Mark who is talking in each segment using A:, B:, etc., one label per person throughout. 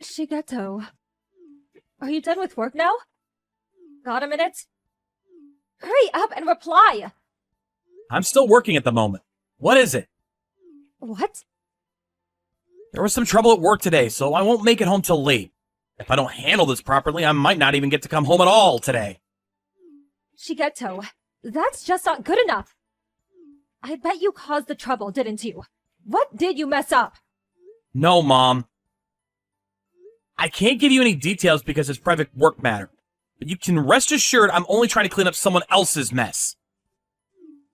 A: Shigeto, are you done with work now? Got a minute? Hurry up and reply!
B: I'm still working at the moment. What is it?
A: What?
B: There was some trouble at work today, so I won't make it home till late. If I don't handle this properly, I might not even get to come home at all today.
A: Shigeto, that's just not good enough. I bet you caused the trouble, didn't you? What did you mess up?
B: No, Mom. I can't give you any details because it's private work matter. But you can rest assured I'm only trying to clean up someone else's mess.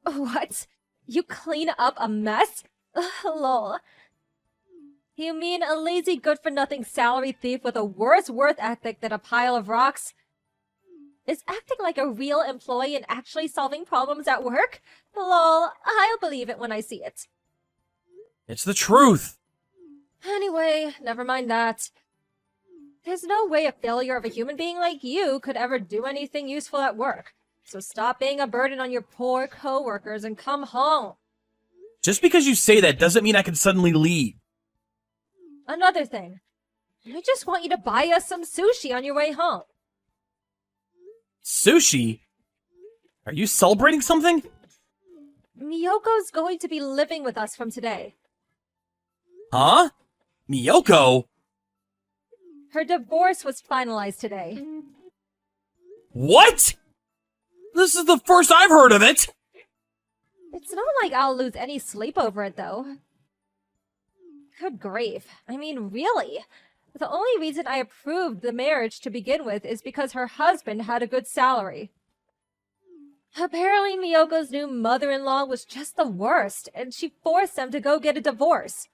A: What? You clean up a mess? Ugh, lol. You mean a lazy good-for-nothing salary thief with a worse worth ethic than a pile of rocks is acting like a real employee and actually solving problems at work? Lol, I'll believe it when I see it.
B: It's the truth.
A: Anyway, never mind that. There's no way a failure of a human being like you could ever do anything useful at work. So stop being a burden on your poor coworkers and come home.
B: Just because you say that doesn't mean I can suddenly leave.
A: Another thing. I just want you to buy us some sushi on your way home.
B: Sushi? Are you celebrating something?
A: Miyoko's going to be living with us from today.
B: Huh? Miyoko?
A: Her divorce was finalized today.
B: What? This is the first I've heard of it!
A: It's not like I'll lose any sleep over it, though. Good grief. I mean, really? The only reason I approved the marriage to begin with is because her husband had a good salary. Apparently, Miyoko's new mother-in-law was just the worst, and she forced them to go get a divorce.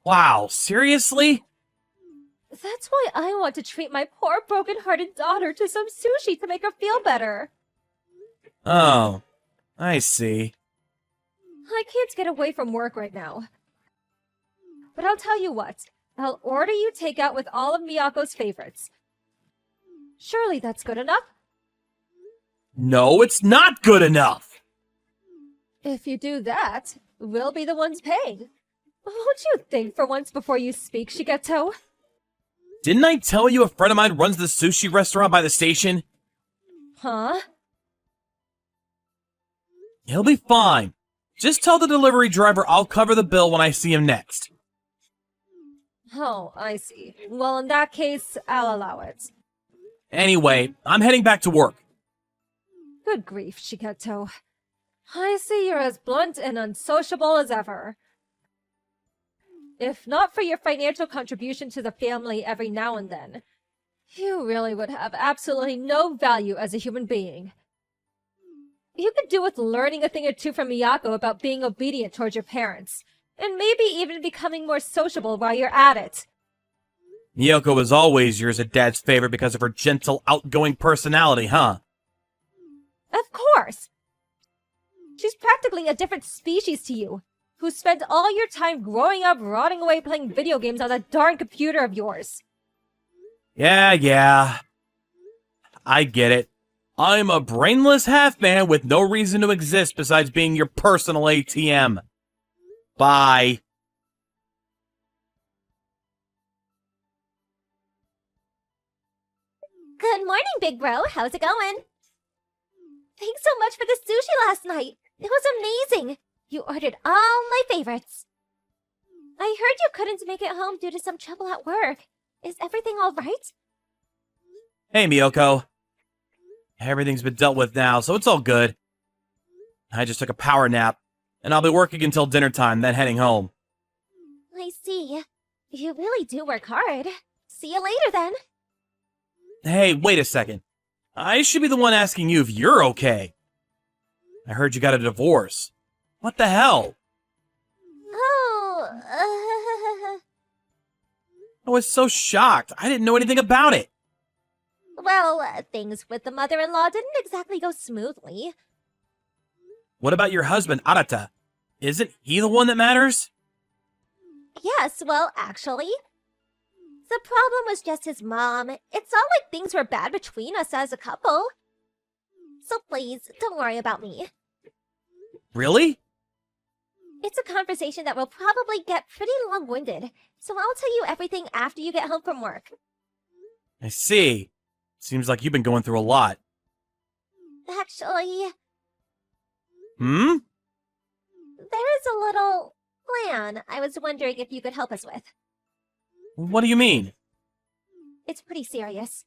B: Wow, seriously?
A: That's why I want to treat my poor broken-hearted daughter to some sushi to make her feel better.
B: Oh, I see.
A: I can't get away from work right now. But I'll tell you what, I'll order you takeout with all of Miyako's favorites. Surely that's good enough?
B: No, it's not good enough!
A: If you do that, we'll be the ones paying. Won't you think for once before you speak, Shigeto?
B: Didn't I tell you a friend of mine runs the sushi restaurant by the station?
A: Huh?
B: He'll be fine. Just tell the delivery driver I'll cover the bill when I see him next.
A: Oh, I see. Well, in that case, I'll allow it.
B: Anyway, I'm heading back to work.
A: Good grief, Shigeto. I see you're as blunt and unsociable as ever. If not for your financial contribution to the family every now and then, you really would have absolutely no value as a human being. You could do with learning a thing or two from Miyako about being obedient towards your parents, and maybe even becoming more sociable while you're at it.
B: Miyoko was always yours a dad's favorite because of her gentle, outgoing personality, huh?
A: Of course! She's practically a different species to you, who spent all your time growing up rotting away playing video games on that darn computer of yours.
B: Yeah. I get it. I'm a brainless half-man with no reason to exist besides being your personal ATM. Bye.
A: Good morning, big bro. How's it going? Thanks so much for the sushi last night. It was amazing. You ordered all my favorites. I heard you couldn't make it home due to some trouble at work. Is everything all right?
B: Hey, Miyoko. Everything's been dealt with now, so it's all good. I just took a power nap, and I'll be working until dinner time, then heading home.
A: I see. You really do work hard. See you later, then.
B: Hey, wait a second. I should be the one asking you if you're okay. I heard you got a divorce. What the hell?
A: Oh,
B: I was so shocked. I didn't know anything about it.
A: well, things with the mother-in-law didn't exactly go smoothly.
B: What about your husband, Arata? Isn't he the one that matters?
A: Yes, well, actually, the problem was just his mom. It's not like things were bad between us as a couple. So please, don't worry about me.
B: Really?
A: It's a conversation that will probably get pretty long-winded, so I'll tell you everything after you get home from work.
B: I see. Seems like you've been going through a lot.
A: Actually,
B: Hmm?
A: there is a little plan I was wondering if you could help us with.
B: What do you mean?
A: It's pretty serious.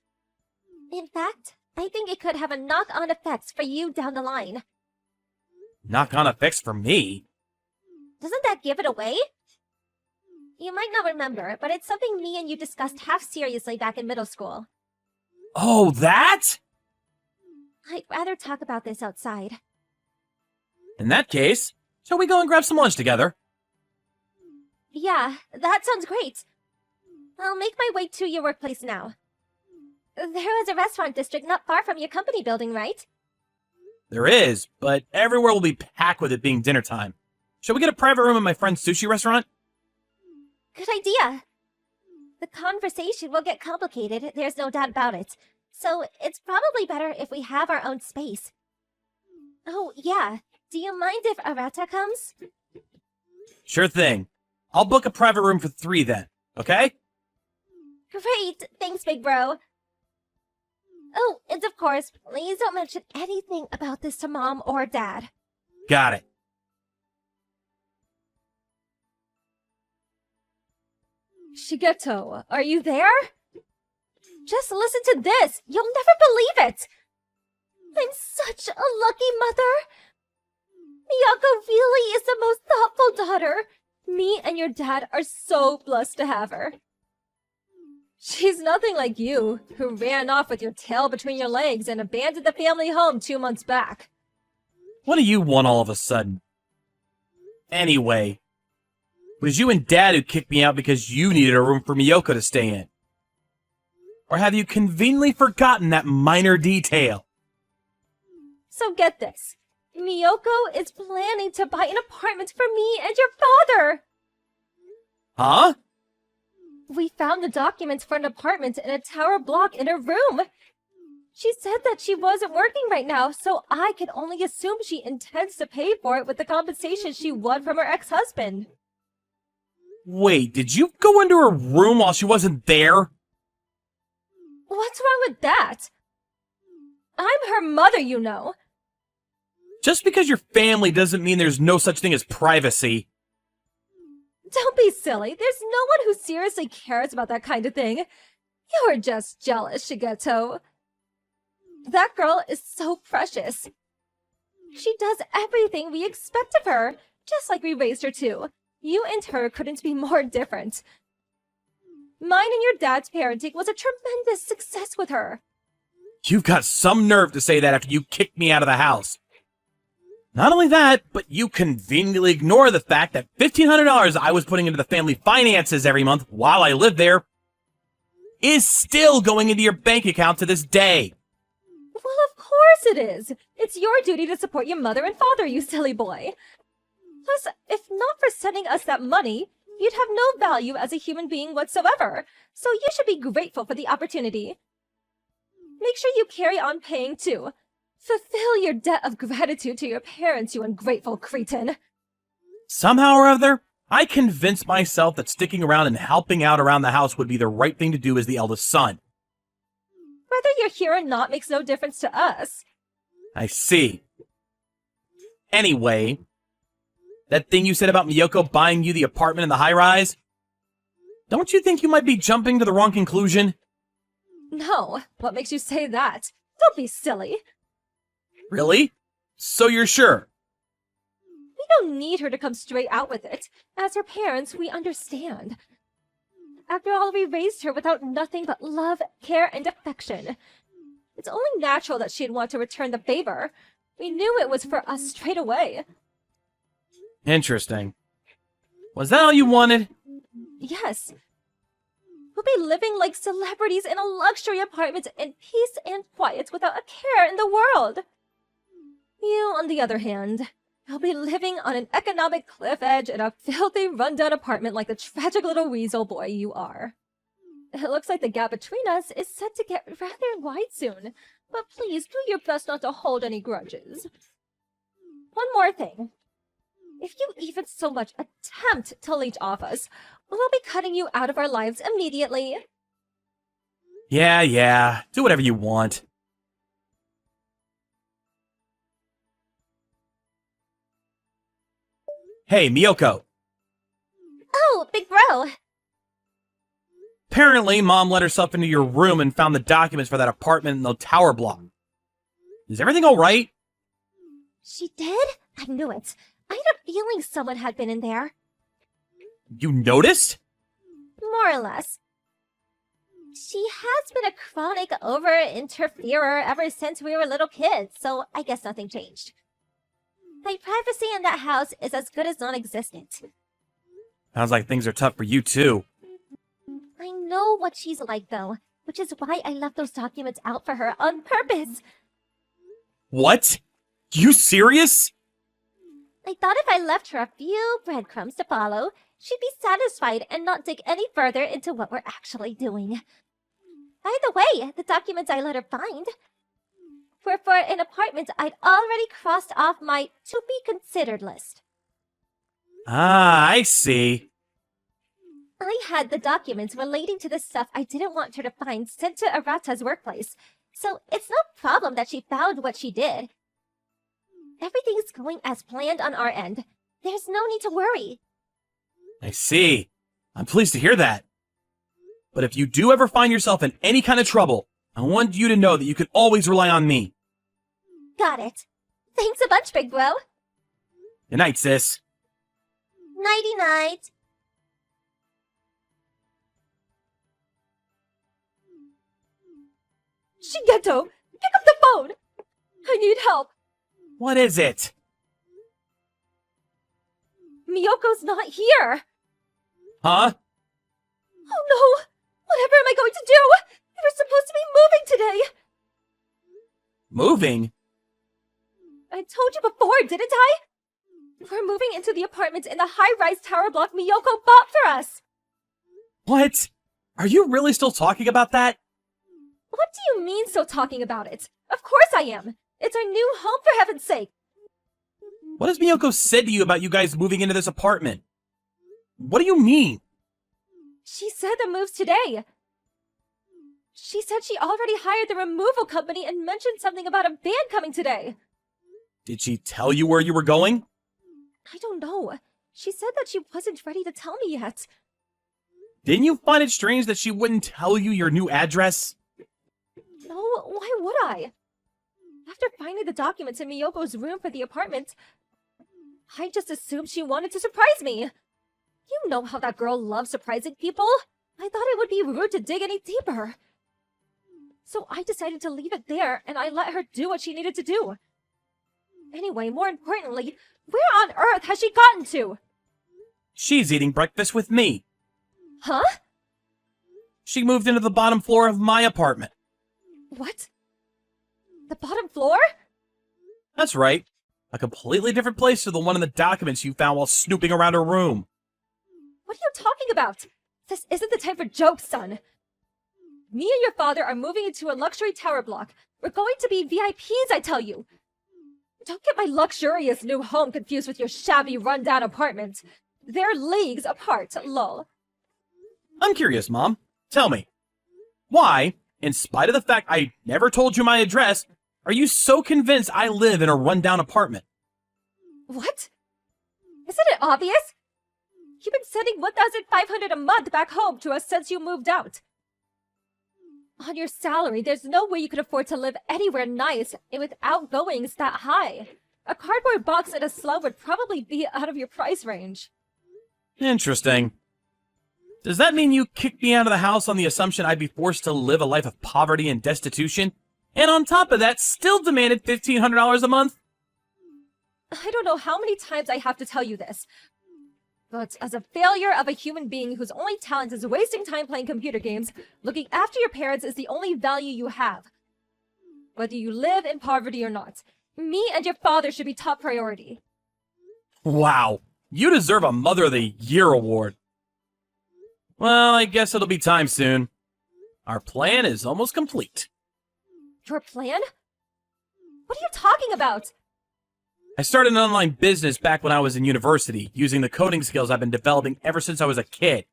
A: In fact, I think it could have a knock-on effects for you down the line.
B: Knock-on effects for me?
A: Doesn't that give it away? You might not remember, but it's something me and you discussed half seriously back in middle school.
B: Oh, that?
A: I'd rather talk about this outside.
B: In that case, shall we go and grab some lunch together?
A: Yeah, that sounds great. I'll make my way to your workplace now. There is a restaurant district not far from your company building, right?
B: There is, but everywhere will be packed with it being dinner time. Shall we get a private room at my friend's sushi restaurant?
A: Good idea. The conversation will get complicated, there's no doubt about it. So it's probably better if we have our own space. Oh, yeah. Do you mind if Arata comes?
B: Sure thing. I'll book a private room for 3 then, okay?
A: Great! Thanks, big bro. Oh, and of course, please don't mention anything about this to Mom or Dad.
B: Got it.
A: Shigeto, are you there? Just listen to this! You'll never believe it! I'm such a lucky mother! Miyako really is the most thoughtful daughter! Me and your dad are so blessed to have her. She's nothing like you, who ran off with your tail between your legs and abandoned the family home 2 months back.
B: What do you want all of a sudden? Anyway, it was you and Dad who kicked me out because you needed a room for Miyoko to stay in. Or have you conveniently forgotten that minor detail?
A: So get this. Miyoko is planning to buy an apartment for me and your father!
B: Huh?
A: We found the documents for an apartment in a tower block in her room. She said that she wasn't working right now, so I could only assume she intends to pay for it with the compensation she won from her ex-husband.
B: Wait, did you go into her room while she wasn't there?
A: What's wrong with that? I'm her mother, you know.
B: Just because you're family doesn't mean there's no such thing as privacy.
A: Don't be silly. There's no one who seriously cares about that kind of thing. You're just jealous, Shigeto. That girl is so precious. She does everything we expect of her, just like we raised her to. You and her couldn't be more different. Mine and your dad's parenting was a tremendous success with her.
B: You've got some nerve to say that after you kicked me out of the house. Not only that, but you conveniently ignore the fact that $1,500 I was putting into the family finances every month while I lived there is still going into your bank account to this day.
A: Well, of course it is. It's your duty to support your mother and father, you silly boy. Plus, if not for sending us that money, you'd have no value as a human being whatsoever. So you should be grateful for the opportunity. Make sure you carry on paying too. Fulfill your debt of gratitude to your parents, you ungrateful cretin.
B: Somehow or other, I convinced myself that sticking around and helping out around the house would be the right thing to do as the eldest son.
A: Whether you're here or not makes no difference to us.
B: I see. Anyway, that thing you said about Miyoko buying you the apartment in the high-rise? Don't you think you might be jumping to the wrong conclusion?
A: No, what makes you say that? Don't be silly.
B: Really? So you're sure?
A: We don't need her to come straight out with it. As her parents, we understand. After all, we raised her without nothing but love, care, and affection. It's only natural that she'd want to return the favor. We knew it was for us straight away.
B: Interesting. Was that all you wanted?
A: Yes. We'll be living like celebrities in a luxury apartment in peace and quiet without a care in the world. You, on the other hand, will be living on an economic cliff edge in a filthy, run-down apartment like the tragic little weasel boy you are. It looks like the gap between us is set to get rather wide soon, but please do your best not to hold any grudges. One more thing. If you even so much attempt to leech off us, we'll be cutting you out of our lives immediately.
B: Yeah, do whatever you want. Hey, Miyoko.
A: Oh, big bro.
B: Apparently, Mom let herself into your room and found the documents for that apartment in the tower block. Is everything alright?
A: She did? I knew it. I had a feeling someone had been in there.
B: You noticed?
A: More or less. She has been a chronic over-interferer ever since we were little kids, so I guess nothing changed. My privacy in that house is as good as non-existent.
B: Sounds like things are tough for you, too.
A: I know what she's like, though, which is why I left those documents out for her on purpose.
B: What? You serious?
A: I thought if I left her a few breadcrumbs to follow, she'd be satisfied and not dig any further into what we're actually doing. By the way, the documents I let her find were for an apartment I'd already crossed off my to-be-considered list.
B: Ah, I see.
A: I had the documents relating to the stuff I didn't want her to find sent to Arata's workplace, so it's no problem that she found what she did. Everything's going as planned on our end. There's no need to worry.
B: I see. I'm pleased to hear that. But if you do ever find yourself in any kind of trouble, I want you to know that you can always rely on me.
A: Got it. Thanks a bunch, big bro.
B: Good night, sis.
A: Nighty-night. Shigeto, pick up the phone! I need help.
B: What is it?
A: Miyoko's not here.
B: Huh?
A: Oh no! Whatever am I going to do? We were supposed to be moving today.
B: Moving?
A: I told you before, didn't I? We're moving into the apartment in the high-rise tower block Miyoko bought for us.
B: What? Are you really still talking about that?
A: What do you mean still talking about it? Of course I am. It's our new home, for heaven's sake.
B: What has Miyoko said to you about you guys moving into this apartment? What do you mean?
A: She said the move's today. She said she already hired the removal company and mentioned something about a van coming today.
B: Did she tell you where you were going?
A: I don't know. She said that she wasn't ready to tell me yet.
B: Didn't you find it strange that she wouldn't tell you your new address?
A: No, why would I? After finding the documents in Miyoko's room for the apartment, I just assumed she wanted to surprise me. You know how that girl loves surprising people. I thought it would be rude to dig any deeper. So I decided to leave it there, and I let her do what she needed to do. Anyway, more importantly, where on earth has she gotten to?
B: She's eating breakfast with me.
A: Huh?
B: She moved into the bottom floor of my apartment.
A: What? The bottom floor?
B: That's right. A completely different place to the one in the documents you found while snooping around her room.
A: What are you talking about? This isn't the time for jokes, son. Me and your father are moving into a luxury tower block. We're going to be VIPs, I tell you. Don't get my luxurious new home confused with your shabby, run-down apartment. They're leagues apart, lol.
B: I'm curious, Mom. Tell me, why, in spite of the fact I never told you my address, are you so convinced I live in a run-down apartment?
A: What? Isn't it obvious? You've been sending $1,500 a month back home to us since you moved out. On your salary, there's no way you could afford to live anywhere nice with outgoings that high. A cardboard box in a slum would probably be out of your price range.
B: Interesting. Does that mean you kicked me out of the house on the assumption I'd be forced to live a life of poverty and destitution? And on top of that, still demanded $1,500 a month?
A: I don't know how many times I have to tell you this, but as a failure of a human being whose only talent is wasting time playing computer games, looking after your parents is the only value you have. Whether you live in poverty or not, me and your father should be top priority.
B: Wow, you deserve a Mother of the Year award. Well, I guess it'll be time soon. Our plan is almost complete.
A: Your plan? What are you talking about?
B: I started an online business back when I was in university, using the coding skills I've been developing ever since I was a kid.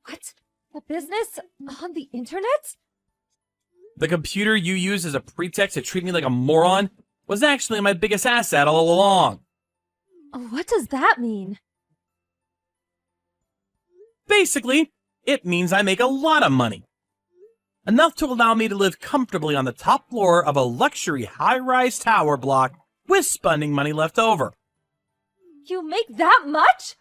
A: What? A business on the internet?
B: The computer you used as a pretext to treat me like a moron was actually my biggest asset all along.
A: What does that mean?
B: Basically, it means I make a lot of money. Enough to allow me to live comfortably on the top floor of a luxury high-rise tower block with spending money left over.
A: You make that much?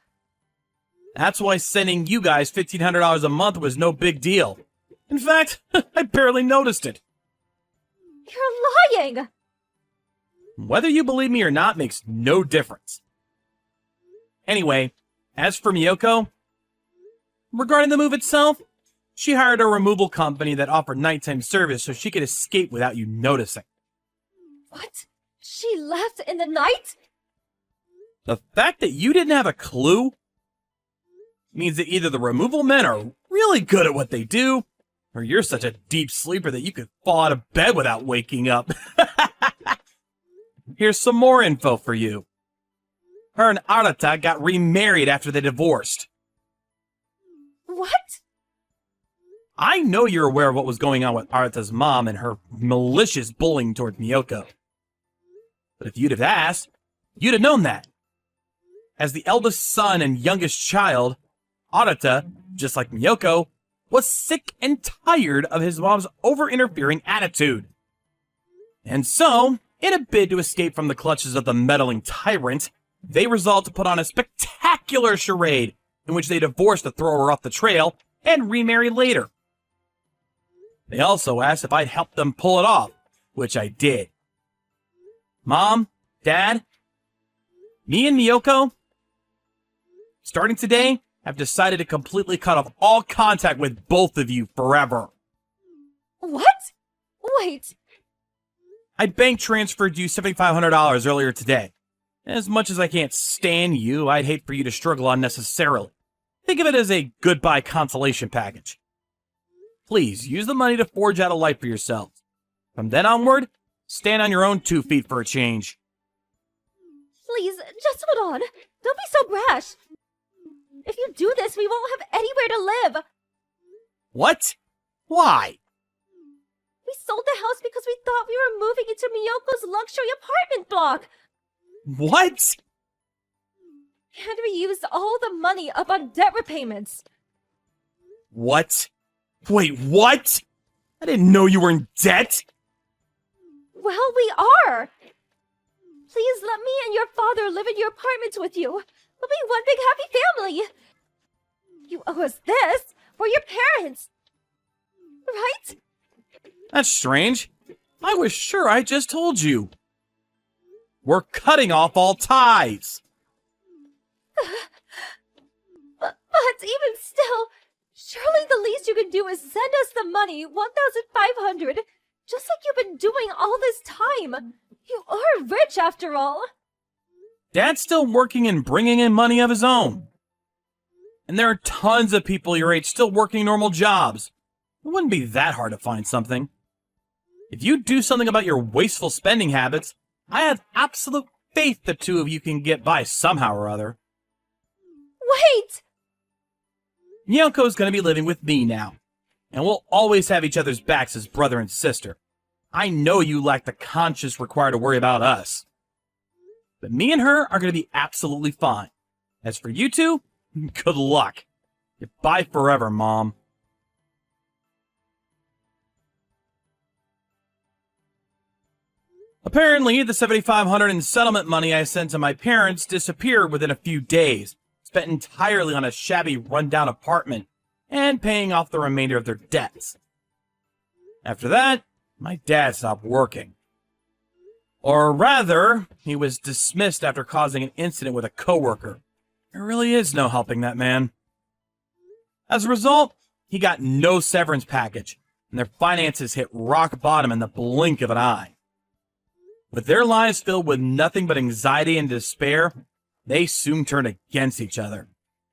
B: That's why sending you guys $1,500 a month was no big deal. In fact, I barely noticed it.
A: You're lying!
B: Whether you believe me or not makes no difference. Anyway, as for Miyoko, regarding the move itself, she hired a removal company that offered nighttime service so she could escape without you noticing.
A: What? She left in the night?
B: The fact that you didn't have a clue means that either the removal men are really good at what they do, or you're such a deep sleeper that you could fall out of bed without waking up. Here's some more info for you. Her and Arata got remarried after they divorced.
A: What?
B: I know you're aware of what was going on with Arata's mom and her malicious bullying toward Miyoko. But if you'd have asked, you'd have known that. As the eldest son and youngest child, Arata, just like Miyoko, was sick and tired of his mom's over-interfering attitude. And so, in a bid to escape from the clutches of the meddling tyrant, they resolved to put on a spectacular charade in which they divorced to throw her off the trail and remarry later. They also asked if I'd help them pull it off, which I did. Mom, Dad, me and Miyoko, starting today, have decided to completely cut off all contact with both of you forever.
A: What? Wait.
B: I bank transferred you $7,500 earlier today. As much as I can't stand you, I'd hate for you to struggle unnecessarily. Think of it as a goodbye consolation package. Please, use the money to forge out a life for yourselves. From then onward, stand on your own 2 feet for a change.
A: Please, just hold on. Don't be so brash. If you do this, we won't have anywhere to live.
B: What? Why?
A: We sold the house because we thought we were moving into Miyoko's luxury apartment block.
B: What?
A: And we used all the money up on debt repayments.
B: What? Wait, what? I didn't know you were in debt.
A: Well, we are. Please let me and your father live in your apartment with you. We'll be one big happy family. You owe us this for your parents. Right?
B: That's strange. I was sure I just told you. We're cutting off all ties.
A: But even still, surely the least you can do is send us the money, 1,500, just like you've been doing all this time. You are rich after all.
B: Dad's still working and bringing in money of his own. And there are tons of people your age still working normal jobs. It wouldn't be that hard to find something. If you do something about your wasteful spending habits, I have absolute faith the two of you can get by somehow or other.
A: Wait!
B: Miyoko's gonna be living with me now, and we'll always have each other's backs as brother and sister. I know you lack the conscience required to worry about us. But me and her are gonna be absolutely fine. As for you two, good luck. Goodbye forever, Mom. Apparently, the $7,500 in settlement money I sent to my parents disappeared within a few days, spent entirely on a shabby, rundown apartment, and paying off the remainder of their debts. After that, my dad stopped working. Or rather, he was dismissed after causing an incident with a coworker. There really is no helping that man. As a result, he got no severance package, and their finances hit rock bottom in the blink of an eye. With their lives filled with nothing but anxiety and despair, they soon turned against each other.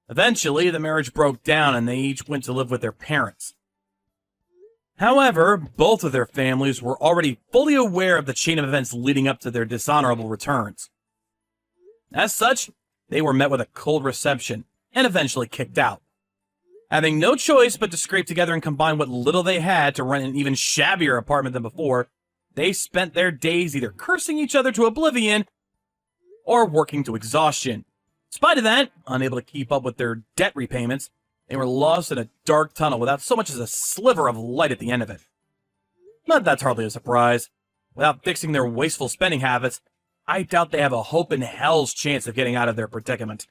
B: Eventually, the marriage broke down and they each went to live with their parents. However, both of their families were already fully aware of the chain of events leading up to their dishonorable returns. As such, they were met with a cold reception and eventually kicked out. Having no choice but to scrape together and combine what little they had to rent an even shabbier apartment than before, they spent their days either cursing each other to oblivion or working to exhaustion. In spite of that, unable to keep up with their debt repayments, they were lost in a dark tunnel without so much as a sliver of light at the end of it. But that's hardly a surprise. Without fixing their wasteful spending habits, I doubt they have a hope in hell's chance of getting out of their predicament.